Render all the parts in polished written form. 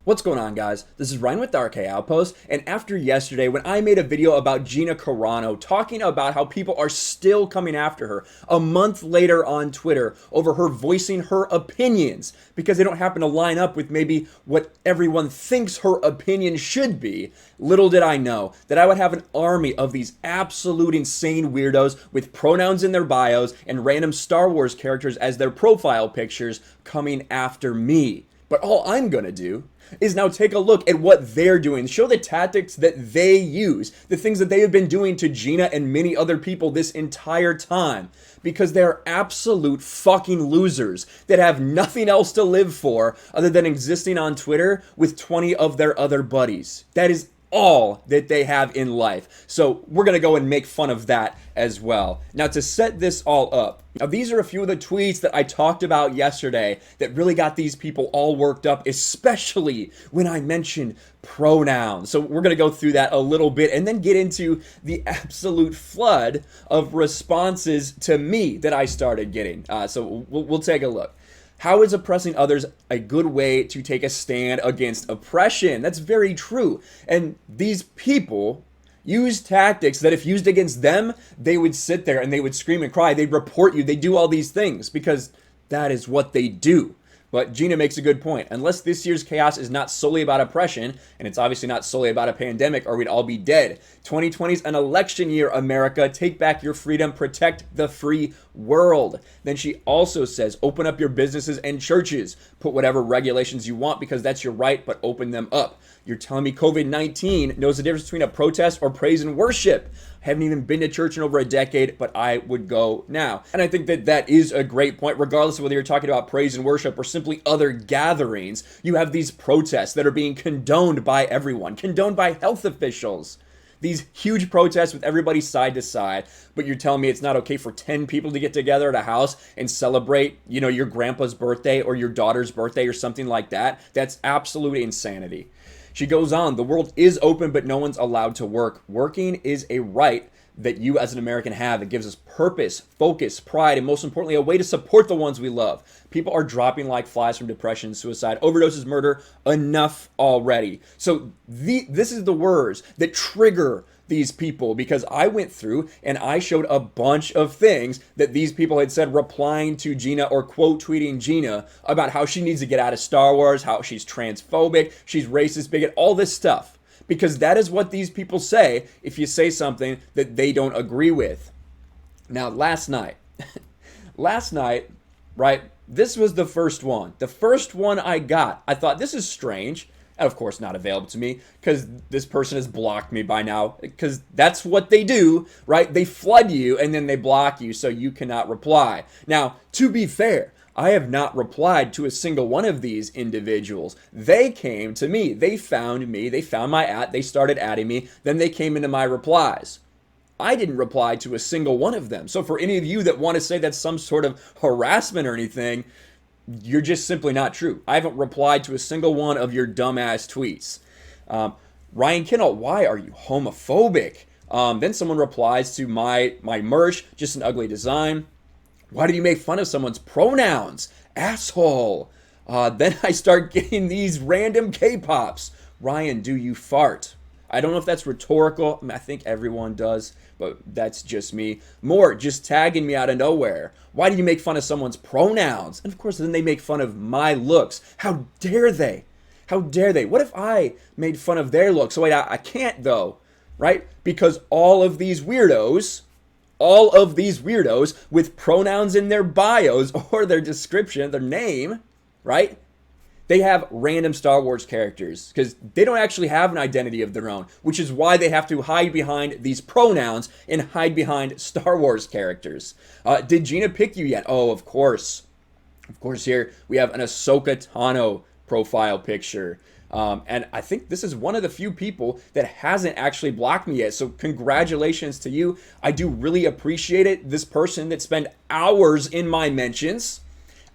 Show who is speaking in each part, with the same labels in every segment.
Speaker 1: What's going on, guys? This is Ryan with the RK Outpost, and after yesterday when I made a video about Gina Carano talking about how people are still coming after her a month later on Twitter over her voicing her opinions because they don't happen to line up with maybe what everyone thinks her opinion should be, little did I know that I would have an army of these absolute insane weirdos with pronouns in their bios and random Star Wars characters as their profile pictures coming after me. But all I'm gonna do is now take a look at what they're doing, show the tactics that they use, the things that they have been doing to Gina and many other people this entire time, because they're absolute fucking losers that have nothing else to live for other than existing on Twitter with 20 of their other buddies. That is all that they have in life. So we're gonna go and make fun of that as well. Now, to set this all up, now these are a few of the tweets that I talked about yesterday that really got these people all worked up, especially when I mentioned pronouns. So we're gonna go through that a little bit and then get into the absolute flood of responses to me that I started getting. So we'll take a look. How is oppressing others a good way to take a stand against oppression? That's very true. And these people use tactics that if used against them, they would sit there and they would scream and cry. They'd report you. They do all these things because that is what they do. But Gina makes a good point. Unless this year's chaos is not solely about oppression, and it's obviously not solely about a pandemic or we'd all be dead. 2020 is an election year, America. Take back your freedom. Protect the free world. Then she also says, open up your businesses and churches. Put whatever regulations you want because that's your right, but open them up. You're telling me COVID-19 knows the difference between a protest or praise and worship. I haven't even been to church in over a decade, but I would go now. And I think that that is a great point, regardless of whether you're talking about praise and worship or simply other gatherings. You have these protests that are being condoned by everyone, condoned by health officials. These huge protests with everybody side to side, but you're telling me it's not okay for 10 people to get together at a house and celebrate, you know, your grandpa's birthday or your daughter's birthday or something like that? That's absolute insanity. She goes on, the world is open, but no one's allowed to work. Working is a right that you as an American have. It gives us purpose, focus, pride, and most importantly, a way to support the ones we love. People are dropping like flies from depression, suicide, overdoses, murder. Enough already. So this is the words that trigger these people, because I went through and I showed a bunch of things that these people had said replying to Gina or quote tweeting Gina about how she needs to get out of Star Wars, how she's transphobic, she's racist, bigot, all this stuff. Because that is what these people say if you say something that they don't agree with. Now, last night, right, this was the first one. The first one I got, I thought, this is strange. And of course, not available to me because this person has blocked me by now, because that's what they do, right? They flood you and then they block you so you cannot reply. Now, to be fair, I have not replied to a single one of these individuals. They came to me. They found my at, they started adding me, then they came into my replies. I didn't reply to a single one of them. So for any of you that want to say that's some sort of harassment or anything, you're just simply not true. I haven't replied to a single one of your dumbass tweets. Ryan Kinel, why are you homophobic? Then someone replies to my merch, just an ugly design. Why did you make fun of someone's pronouns? Asshole. Then I start getting these random K-pops. Ryan, do you fart? I don't know if that's rhetorical. I think everyone does, but that's just me. More just tagging me out of nowhere. Why do you make fun of someone's pronouns? And of course, then they make fun of my looks. How dare they? How dare they? What if I made fun of their looks? So wait, I can't though, right? Because all of these weirdos with pronouns in their bios or their description, their name, right? They have random Star Wars characters because they don't actually have an identity of their own, which is why they have to hide behind these pronouns and hide behind Star Wars characters. Did Gina pick you yet? Oh, of course. Of course, here we have an Ahsoka Tano profile picture. And I think this is one of the few people that hasn't actually blocked me yet. So congratulations to you. I do really appreciate it. This person that spent hours in my mentions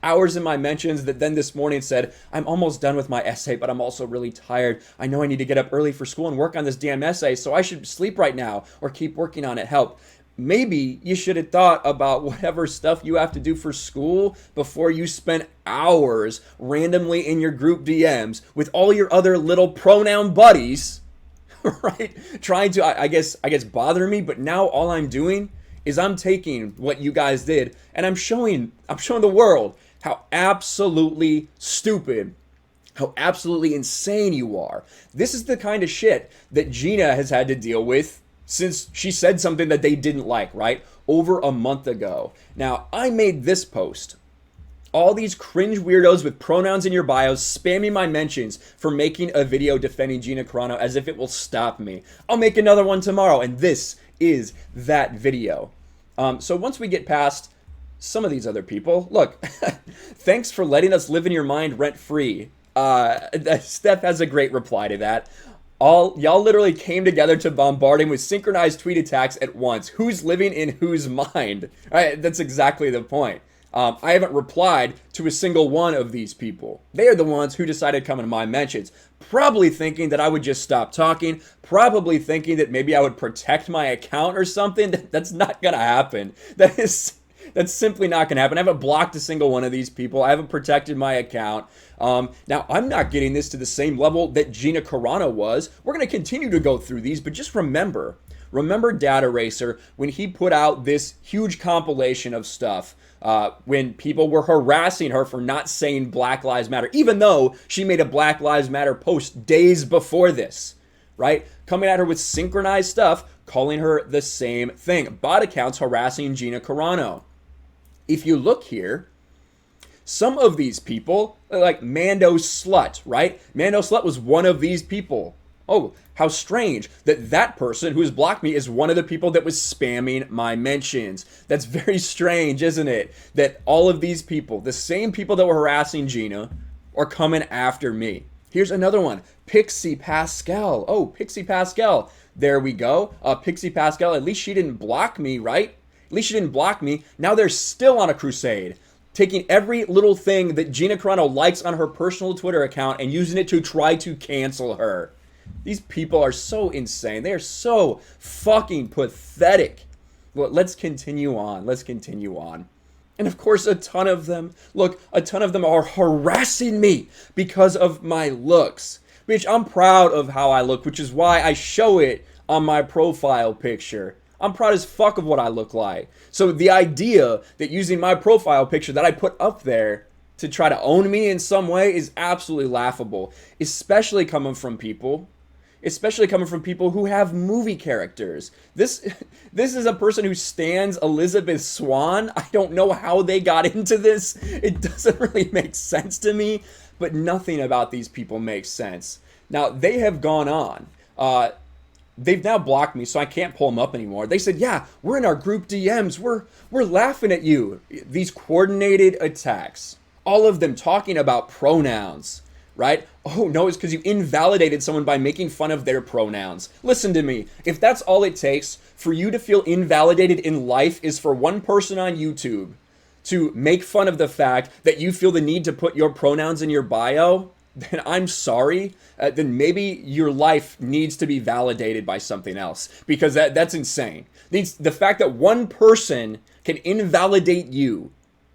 Speaker 1: that then this morning said, I'm almost done with my essay, but I'm also really tired. I know I need to get up early for school and work on this damn essay, so I should sleep right now or keep working on it. Help. maybe you should have thought about whatever stuff you have to do for school before you spent hours randomly in your group DMs with all your other little pronoun buddies, right? Trying to, I guess bother me. But now all I'm doing is I'm taking what you guys did and I'm showing the world how absolutely stupid, how absolutely insane you are. This is the kind of shit that Gina has had to deal with since she said something that they didn't like, right? Over a month ago. Now, I made this post. All these cringe weirdos with pronouns in your bios spamming my mentions for making a video defending Gina Carano as if it will stop me. I'll make another one tomorrow, and this is that video. So once we get past some of these other people, look, thanks for letting us live in your mind rent-free. Steph has a great reply to that. Y'all literally came together to bombard him with synchronized tweet attacks at once. Who's living in whose mind? Right, that's exactly the point. I haven't replied to a single one of these people. They are the ones who decided to come into my mentions, probably thinking that I would just stop talking, probably thinking that maybe I would protect my account or something. That's not gonna happen. That's simply not going to happen. I haven't blocked a single one of these people. I haven't protected my account. Now, I'm not getting this to the same level that Gina Carano was. We're going to continue to go through these, but just remember Data Racer when he put out this huge compilation of stuff when people were harassing her for not saying Black Lives Matter, even though she made a Black Lives Matter post days before this, right? Coming at her with synchronized stuff, calling her the same thing. Bot accounts harassing Gina Carano. If you look here, some of these people, like Mando Slut, right? Mando Slut was one of these people. Oh, how strange that person who has blocked me is one of the people that was spamming my mentions. That's very strange, isn't it? That all of these people, the same people that were harassing Gina, are coming after me. Here's another one, Pixie Pascal. Oh, Pixie Pascal. There we go. Pixie Pascal, at least she didn't block me, right? At least she didn't block me. Now they're still on a crusade, taking every little thing that Gina Carano likes on her personal Twitter account and using it to try to cancel her. These people are so insane. They are so fucking pathetic. Well, let's continue on. And of course, a ton of them are harassing me because of my looks. Bitch, I'm proud of how I look, which is why I show it on my profile picture. I'm proud as fuck of what I look like. So the idea that using my profile picture that I put up there to try to own me in some way is absolutely laughable, especially coming from people who have movie characters. This is a person who stands Elizabeth Swann. I don't know how they got into this. It doesn't really make sense to me, but nothing about these people makes sense. Now, they have gone on. They've now blocked me, so I can't pull them up anymore. They said, yeah, we're in our group DMs. We're laughing at you. These coordinated attacks. All of them talking about pronouns, right? Oh, no, it's because you invalidated someone by making fun of their pronouns. Listen to me. If that's all it takes for you to feel invalidated in life is for one person on YouTube to make fun of the fact that you feel the need to put your pronouns in your bio, then I'm sorry. Then maybe your life needs to be validated by something else, because that's insane. The fact that one person can invalidate you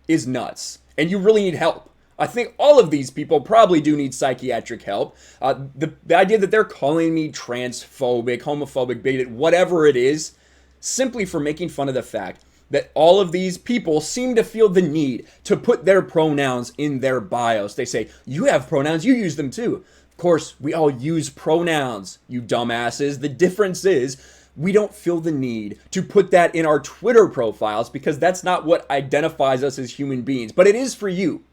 Speaker 1: is nuts, and you really need help. I think all of these people probably do need psychiatric help. The idea that they're calling me transphobic, homophobic, bigoted, whatever it is, simply for making fun of the fact that all of these people seem to feel the need to put their pronouns in their bios. They say, you have pronouns, you use them too. Of course, we all use pronouns, you dumbasses. The difference is we don't feel the need to put that in our Twitter profiles because that's not what identifies us as human beings. But it is for you,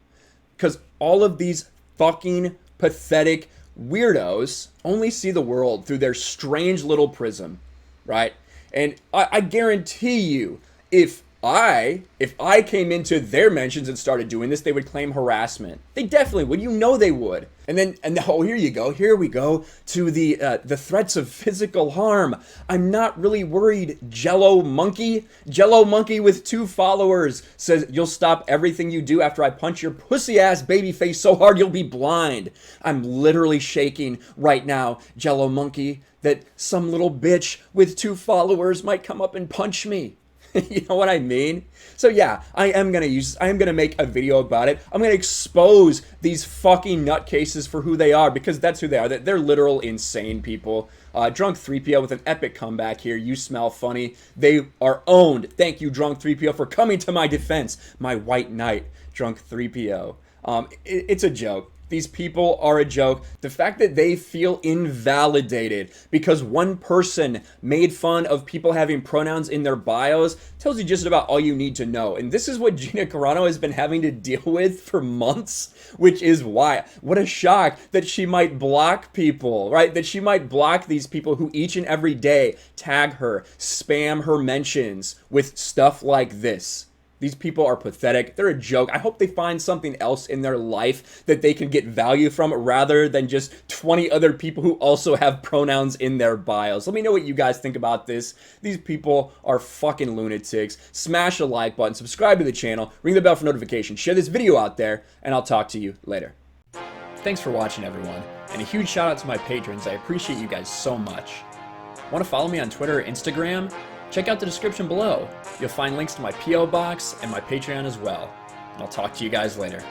Speaker 1: because all of these fucking pathetic weirdos only see the world through their strange little prism, right? And I guarantee you, if I came into their mentions and started doing this, they would claim harassment. They definitely would. You know they would. And oh, here you go. Here we go to the threats of physical harm. I'm not really worried. Jello Monkey with 2 followers says you'll stop everything you do after I punch your pussy ass baby face so hard you'll be blind. I'm literally shaking right now, Jello Monkey. that some little bitch with 2 followers might come up and punch me. You know what I mean? So yeah, I am gonna make a video about it. I'm gonna expose these fucking nutcases for who they are, because that's who they are. They're literal insane people. Drunk 3PO with an epic comeback here. You smell funny. They are owned. Thank you, Drunk 3PO, for coming to my defense. My white knight, Drunk 3PO. It's a joke. These people are a joke. The fact that they feel invalidated because one person made fun of people having pronouns in their bios tells you just about all you need to know. And this is what Gina Carano has been having to deal with for months, which is why. What a shock that she might block people, right? That she might block these people who each and every day tag her, spam her mentions with stuff like this. These people are pathetic. They're a joke. I hope they find something else in their life that they can get value from rather than just 20 other people who also have pronouns in their bios. Let me know what you guys think about this. These people are fucking lunatics. Smash a like button, subscribe to the channel, ring the bell for notifications, share this video out there, and I'll talk to you later. Thanks for watching, everyone. And a huge shout out to my patrons. I appreciate you guys so much. Want to follow me on Twitter or Instagram? Check out the description below. You'll find links to my P.O. box and my Patreon as well. And I'll talk to you guys later.